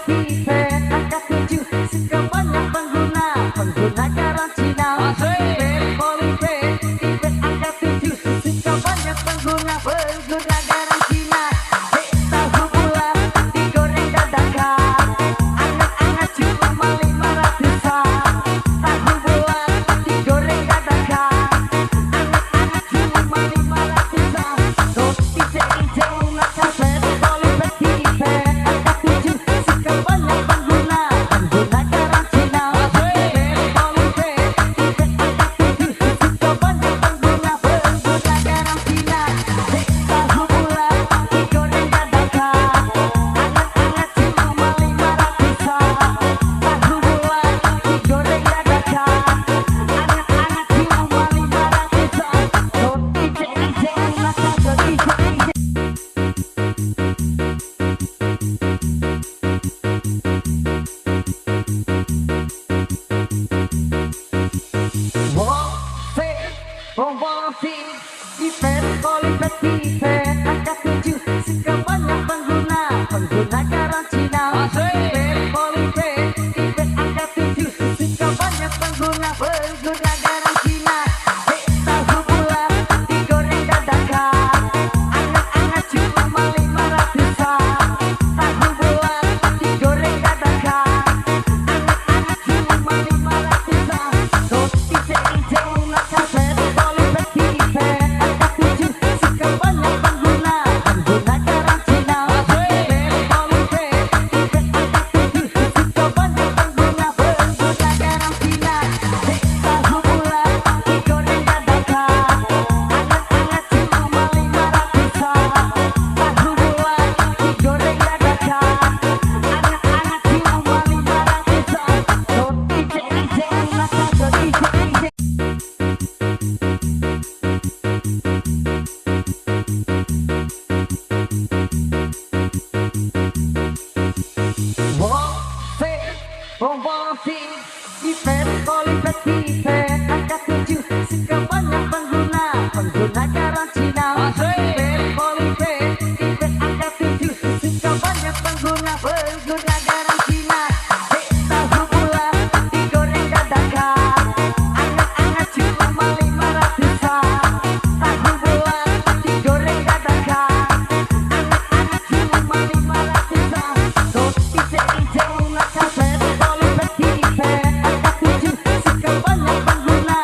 tipe angka 7 suka banyak pengguna karantina. Tipe polipe tipe angka 7 suka banyak pengguna karantina. Tahu bulat digoreng dadakan, anget-anget cuma 500-an. Tahu bulat digoreng dadakan, anget-anget cuma 500-an. Roti hijau nggak kaset polipe tipe angka 7 suka banyak pengguna karantina. Tipe polipe tipe angka 7 suka banyak pengguna karantina. Tahu bulat digoreng dadakan, anget-anget cuma 500-an. Tahu bulat digoreng dadakan, anget-anget cuma 500-an. Roti hijau nggak kaset promosi event polipe tipe angka 7 suka banyak pengguna karantina. Tipe polipe tipe angka 7 suka banyak pengguna karantina. Tahu bulat digoreng dadakan, anget-anget cuma 500-an. Tahu bulat digoreng dadakan, anget-anget cuma 500-an. Roti hijau nggak kaset polipe tipe angka 7 suka banyak pengguna karantina. Tipe polipe tipe angka 7 suka banyak pengguna karantina. Tahu bulat digoreng dadakan, anget-anget cuma 500-an. Tahu bulat digoreng dadakan, anget-anget cuma 500-an. Roti hijau nggak kaset promosi event polipe tipe angka 7 suka banyak pengguna karantina. Tipe polipe tipe angka 7 suka banyak pengguna karantina. Tahu bulat digoreng dadakan, anget-anget cuma 500-an. Tahu bulat digoreng dadakan, anget-anget cuma 500-an. Roti hijau nggak kaset polipe tipe angka 7 suka banyak pengguna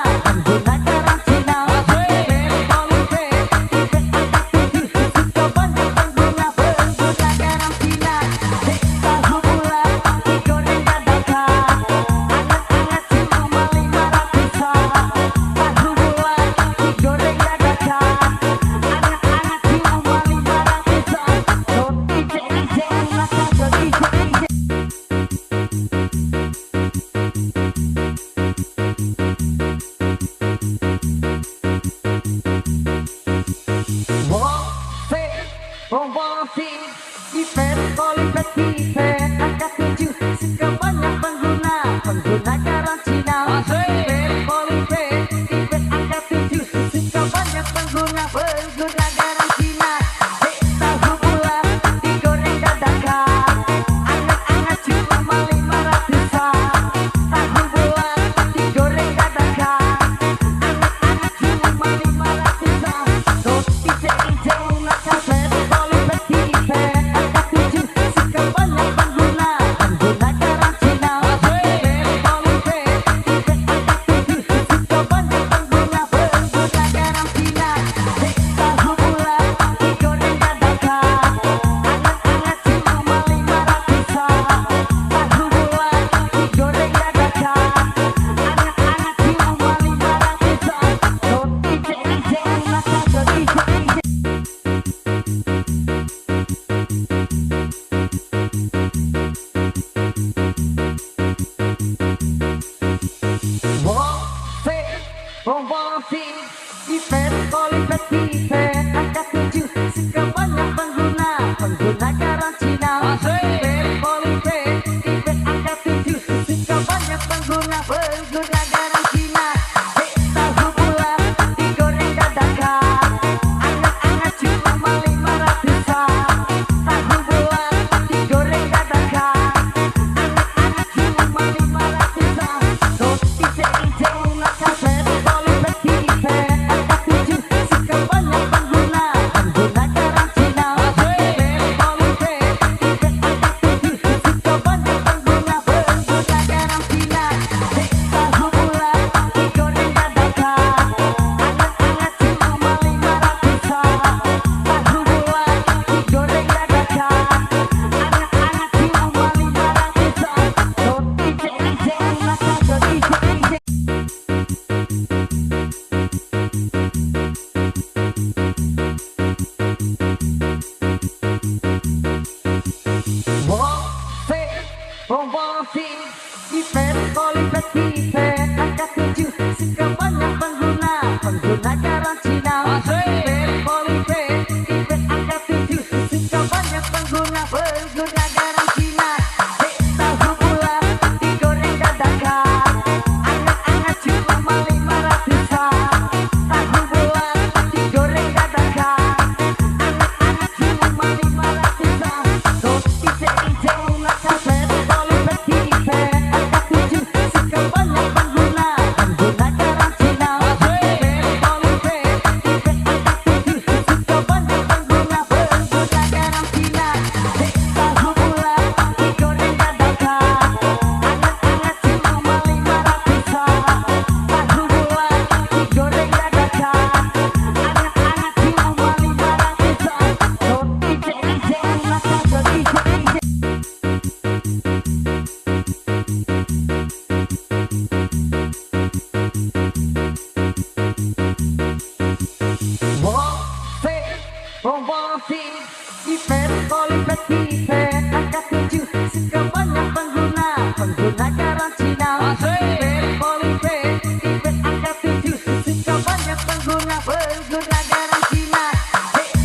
karantina. Tipe polipe tipe angka 7 suka banyak pengguna karantina. Tahu bulat digoreng dadakan, anget-anget cuma 500-an. Tahu bulat digoreng dadakan, anget-anget cuma 500-an. Roti hijau nggak kaset promosi event polipe tipe angka 7 suka banyak pengguna karantina. Tipe polipe tipe angka 7 suka banyak pengguna karantina. Tahu bulat digoreng dadakan, anget-anget cuma 500-an. Tahu bulat digoreng dadakan, anget-anget cuma 500-an. Roti hijau nggak kaset polipe tipe angka 7 suka banyak pengguna karantina. Tipe polipe tipe angka 7 suka banyak pengguna karantina. Tahu bulat digoreng dadakan, anget-anget cuma 500-an. Tahu bulat digoreng dadakan, anget-anget cuma 500-an. Roti hijau nggak kaset promosi event polipe tipe angka 7 suka banyak pengguna karantina. Tipe polipe tipe angka 7 suka banyak pengguna karantina. Tahu bulat digoreng dadakan, anget-anget cuma 500-an. Tahu bulat digoreng dadakan, tipe angka 7 suka banyak pengguna karantina. Tipe polipe tipe angka 7 suka banyak pengguna karantina. Tahu bulat digoreng dadakan, anget-anget cuma 500-an. Tahu bulat digoreng dadakan, anget-anget cuma 500-an. Kok ije-ije ulah kaset polipe tipe angka 7 suka banyak pengguna karantina. Tipe polipe tipe angka 7 suka banyak pengguna karantina. Tahu bulat digoreng dadakan, anget-anget cuma 500-an. Tahu bulat digoreng dadakan, anget-anget cuma 500-an. Kok ije-ije ulah kaset ije-ije. Tipe polipe tipe angka 7 suka banyak pengguna karantina. Tipe polipe tipe angka 7 suka banyak pengguna karantina.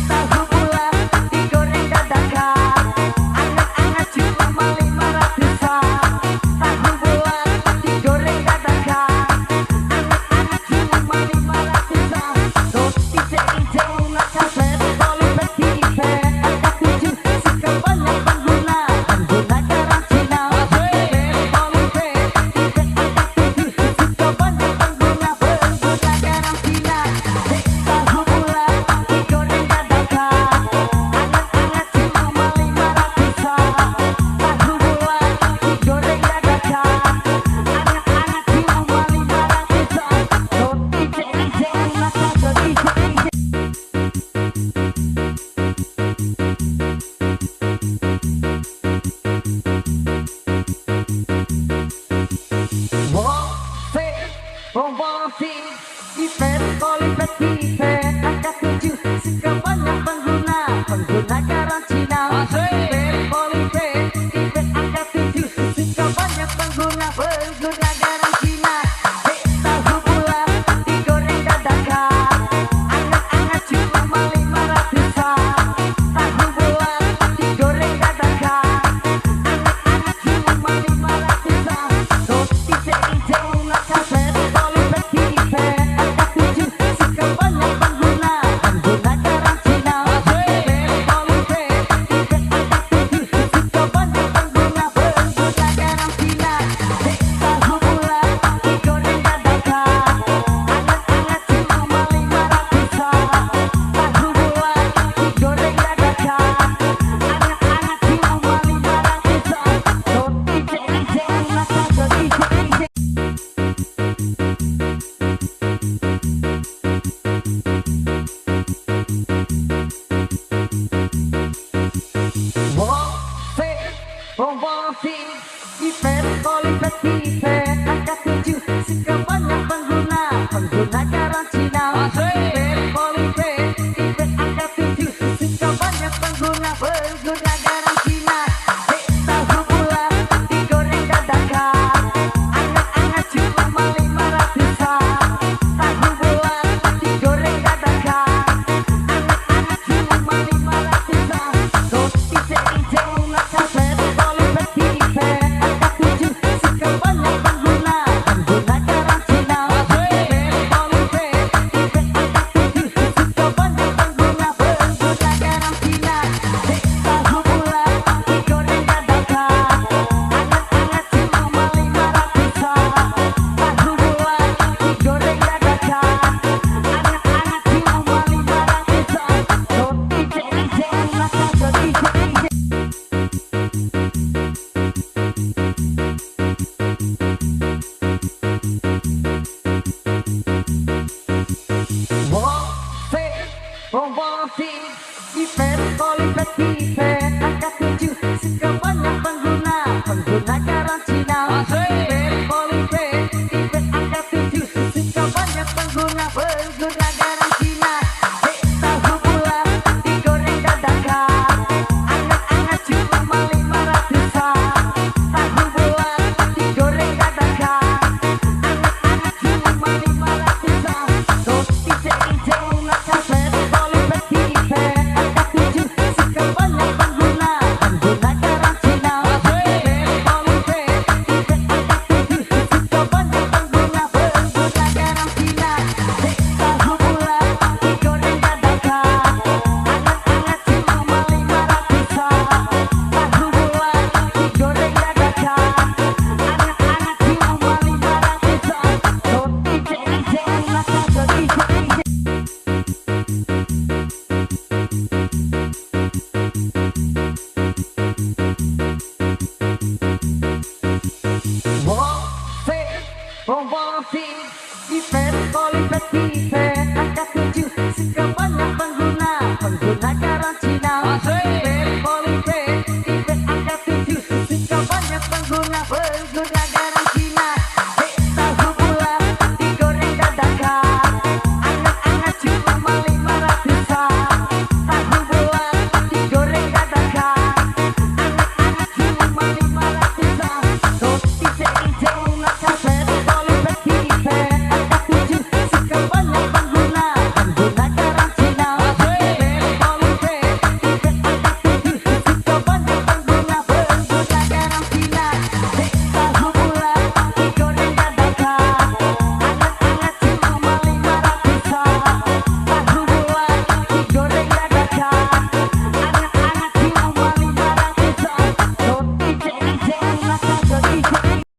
Tahu bulat digoreng dadakan, anget-anget cuma 500-an. Tahu bulat digoreng dadakan, anget-anget cuma 500-an. Kok ije-ije ulah kaset polipe tipe angka 7 suka banyak pengguna karantina. Tipe polipe tipe angka 7 suka banyak pengguna karantina. Tahu bulat digoreng dadakan, anget-anget cuma 500-an. Tahu bulat digoreng dadakan, anget-anget cuma 500-an. Kok ije-ije ulah kaset ije-ije. Tipe polipe tipe angka 7 suka banyak pengguna karantina. Tipe polipe tipe angka 7 suka banyak pengguna karantina. Tahu bulat digoreng dadakan, anget-anget cuma 500-an. Tahu bulat digoreng dadakan, anget-anget cuma 500-an. Kok ije-ije ulah kaset polipe tipe angka 7 suka banyak pengguna karantina. Tipe polipe tipe angka 7 suka banyak pengguna karantina. Tahu bulat digoreng dadakan, anget-anget cuma 500-an. Tahu bulat digoreng dadakan, anget-anget cuma 500-an. Kok ije-ije ulah kaset ije-ije. Tipe polipe tipe angka 7 suka banyak pengguna karantina. Tipe polipe tipe angka 7 suka banyak pengguna karantina. Tahu bulat digoreng dadakan, anget-anget cuma 500-an. Tahu bulat digoreng dadakan, anget-anget cuma 500-an. Kok ije-ije ulah kaset polipe tipe angka 7 suka banyak pengguna karantina. Tipe polipe tipe angka 7 suka banyak pengguna karantina. Tahu bulat digoreng dadakan, anget-anget cuma 500-an. Tahu bulat digoreng dadakan, anget-anget cuma 500-an. Kok ije-ije ulah kaset ije-ije. Tipe polipe tipe angka 7 suka banyak pengguna karantina. Tipe polipe tipe angka 7 suka banyak pengguna karantina.